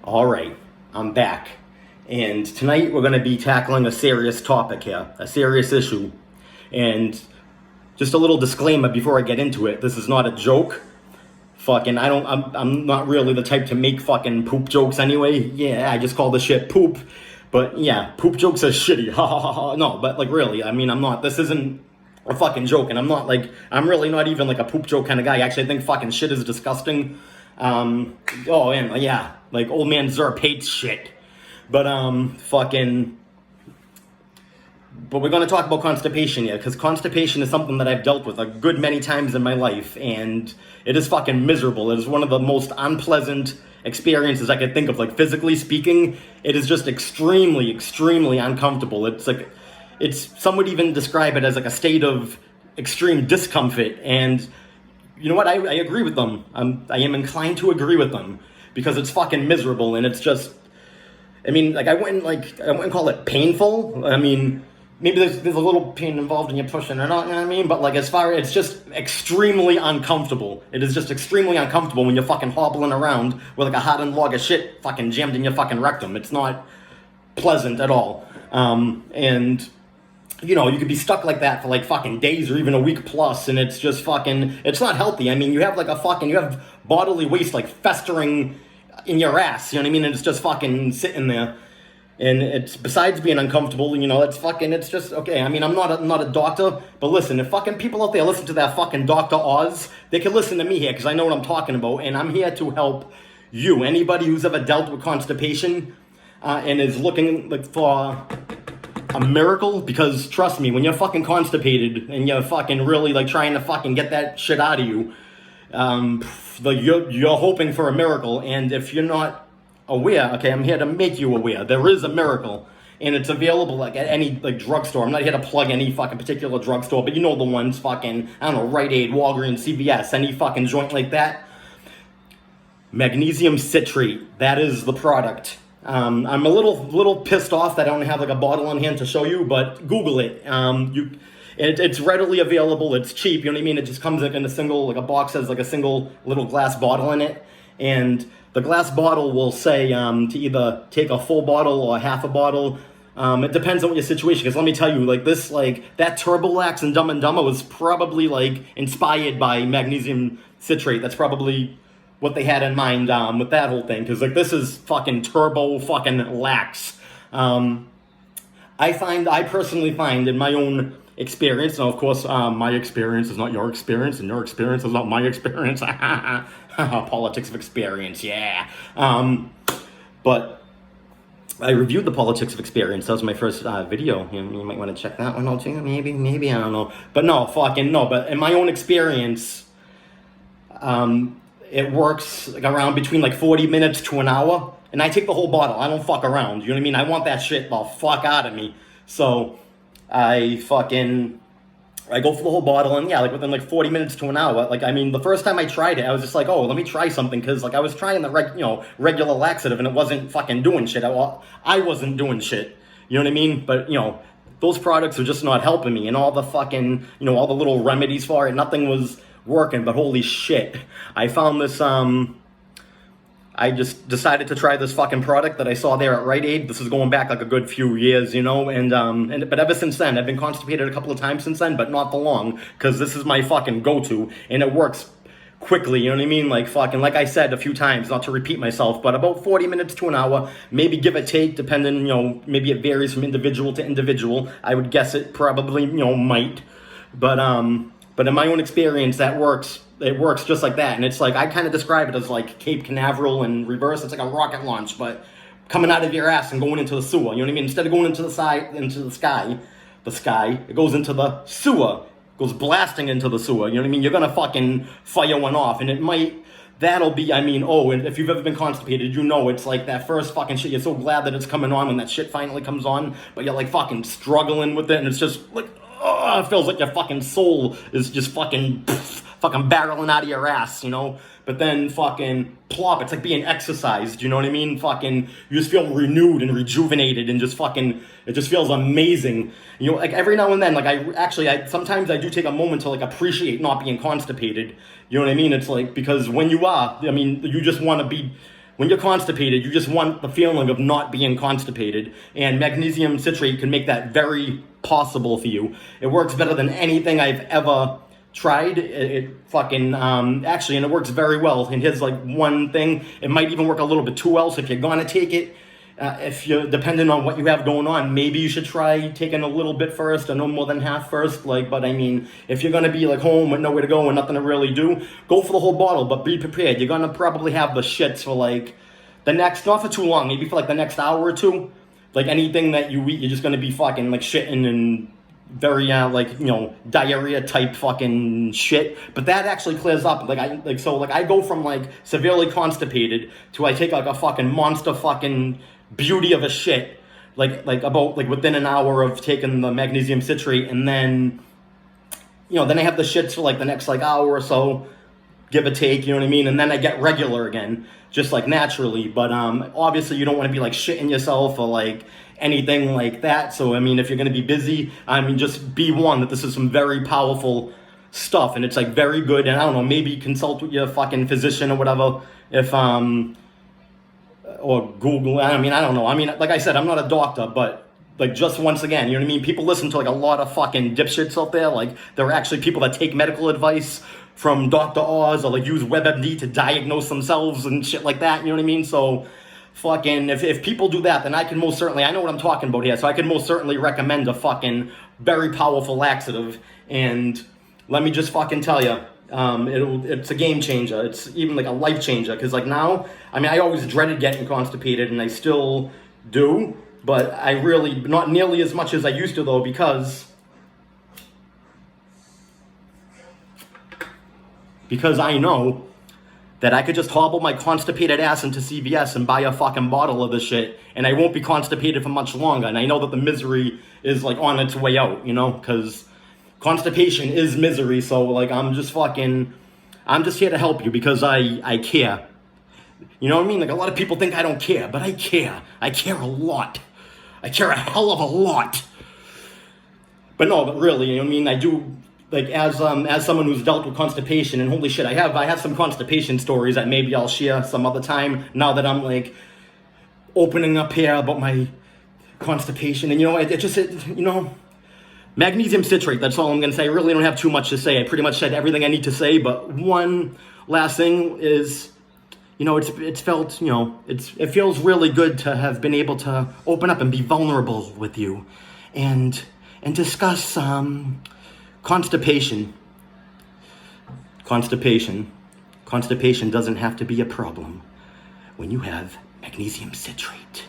All right, I'm back. And tonight we're going to be tackling a serious topic here, a serious issue. And just a little disclaimer before I get into it, this is not a joke. I'm not really the type to make fucking poop jokes anyway. Yeah, I just call the shit poop. But yeah, poop jokes are shitty. Ha ha ha ha. No, but like really, I mean, this isn't a fucking joke. And I'm really not even like a poop joke kind of guy. Actually, I think fucking shit is disgusting. And yeah, like old man Zerp hates shit. But we're going to talk about constipation here, because constipation is something that I've dealt with a good many times in my life, and it is fucking miserable. It is one of the most unpleasant experiences I could think of. Like, physically speaking, it is just extremely, extremely uncomfortable. Some would even describe it as like a state of extreme discomfort, and you know what? I agree with them. I am inclined to agree with them, because it's fucking miserable, and it's just, I mean, like, I wouldn't call it painful. I mean, maybe there's a little pain involved in you pushing or not, you know what I mean? But like, it's just extremely uncomfortable. It is just extremely uncomfortable when you're fucking hobbling around with like a hardened log of shit fucking jammed in your fucking rectum. It's not pleasant at all. And you know, you could be stuck like that for like fucking days or even a week plus, and it's just fucking, it's not healthy. I mean, you have bodily waste like festering in your ass, you know what I mean? And it's just fucking sitting there. And it's, besides being uncomfortable, you know, it's just, okay, I mean, I'm not a doctor, but listen, if fucking people out there listen to that fucking Dr. Oz, they can listen to me here, because I know what I'm talking about, and I'm here to help you. Anybody who's ever dealt with constipation, and is looking like for a miracle, because trust me, when you're fucking constipated, and you're fucking really like trying to fucking get that shit out of you, you're hoping for a miracle, and if you're not aware, okay, I'm here to make you aware. There is a miracle, and it's available like at any like drugstore. I'm not here to plug any fucking particular drugstore, but you know the ones, fucking, I don't know, Rite Aid, Walgreens, CVS, any fucking joint like that. Magnesium Citrate, that is the product. I'm a little pissed off that I don't have like a bottle on hand to show you, but Google it. It's readily available. It's cheap. You know what I mean? It just comes like in a box has like a single little glass bottle in it, and the glass bottle will say to either take a full bottle or half a bottle. It depends on what your situation. Because let me tell you, like this, like that Turbolax and Dumb and Dumber was probably like inspired by magnesium citrate. That's probably what they had in mind with that whole thing. Because like this is fucking turbo fucking lax. I personally find in my own experience, now of course my experience is not your experience, and your experience is not my experience. Politics of experience, yeah. But I reviewed the politics of experience. That was my first video. You might want to check that one out too. Maybe, I don't know. But no, fucking no. But in my own experience, it works like around between like 40 minutes to an hour. And I take the whole bottle. I don't fuck around. You know what I mean? I want that shit the fuck out of me. So I go for the whole bottle, and yeah, like within like 40 minutes to an hour. Like, I mean, the first time I tried it, I was just like, oh, let me try something, because like I was trying the regular laxative, and it wasn't fucking doing shit. I wasn't doing shit. You know what I mean? But you know, those products are just not helping me, and all the fucking, you know, all the little remedies for it, nothing was working. But holy shit, I found this I just decided to try this fucking product that I saw there at Rite Aid. This is going back like a good few years, you know, but ever since then, I've been constipated a couple of times since then, but not for long, because this is my fucking go-to, and it works quickly, you know what I mean? Like fucking, like I said a few times, not to repeat myself, but about 40 minutes to an hour, maybe give or take, depending, you know, maybe it varies from individual to individual. I would guess it probably, you know, might, but in my own experience, that works. It works just like that, and it's like, I kind of describe it as like Cape Canaveral in reverse. It's like a rocket launch, but coming out of your ass and going into the sewer. You know what I mean? Instead of going into the sky, it goes into the sewer. It goes blasting into the sewer. You know what I mean? You're gonna fucking fire one off, and that'll be, I mean, and if you've ever been constipated, you know it's like that first fucking shit. You're so glad that it's coming on when that shit finally comes on, but you're like fucking struggling with it, and it's just like, it feels like your fucking soul is just fucking barreling out of your ass, you know? But then fucking plop, it's like being exercised, you know what I mean? Fucking, you just feel renewed and rejuvenated, and just fucking, it just feels amazing. You know, like every now and then, like sometimes I do take a moment to like appreciate not being constipated. You know what I mean? It's like, because when you are, I mean, you just want to be, when you're constipated, you just want the feeling of not being constipated, and magnesium citrate can make that very possible for you. It works better than anything I've ever tried. It fucking, actually, and it works very well. And here's like one thing, it might even work a little bit too well, so if you're gonna take it, if you're depending on what you have going on, maybe you should try taking a little bit first, or no more than half first. Like, but I mean, if you're gonna be like home with nowhere to go and nothing to really do, go for the whole bottle. But be prepared. You're gonna probably have the shits for like the next, not for too long, maybe for like the next hour or two. Like anything that you eat, you're just gonna be fucking like shitting and very like, you know, diarrhea type fucking shit. But that actually clears up. Like I go from like severely constipated to I take like a fucking monster fucking beauty of a shit, like about like within an hour of taking the magnesium citrate, and then, you know, then I have the shits for like the next like hour or so, give or take, you know what I mean, and then I get regular again, just like naturally. But obviously you don't want to be like shitting yourself or like anything like that. So I mean, if you're going to be busy, I mean, just be warned that this is some very powerful stuff, and it's like very good. And I don't know, maybe consult with your fucking physician or whatever, if or Google. I mean, I don't know. I mean, like I said, I'm not a doctor, but like, just once again, you know what I mean? People listen to like a lot of fucking dipshits out there. Like, there are actually people that take medical advice from Dr. Oz, or like use WebMD to diagnose themselves and shit like that. You know what I mean? So fucking, if people do that, then I can most certainly, I know what I'm talking about here, so I can most certainly recommend a fucking very powerful laxative. And let me just fucking tell you, it's a game changer. It's even like a life changer, because like now, I mean, I always dreaded getting constipated, and I still do, but I really, not nearly as much as I used to though, because I know that I could just hobble my constipated ass into CVS and buy a fucking bottle of this shit, and I won't be constipated for much longer. And I know that the misery is like on its way out, you know, because constipation is misery. So like, I'm just here to help you, because I care. You know what I mean? Like, a lot of people think I don't care, but I care. I care a lot. I care a hell of a lot. But no, but really, you know what I mean? I do, like, as someone who's dealt with constipation, and holy shit, I have some constipation stories that maybe I'll share some other time, now that I'm like opening up here about my constipation. And you know, you know, magnesium citrate, that's all I'm going to say. I really don't have too much to say. I pretty much said everything I need to say, but one last thing is, you know, it's felt, you know, it feels really good to have been able to open up and be vulnerable with you and discuss constipation. Constipation doesn't have to be a problem when you have magnesium citrate.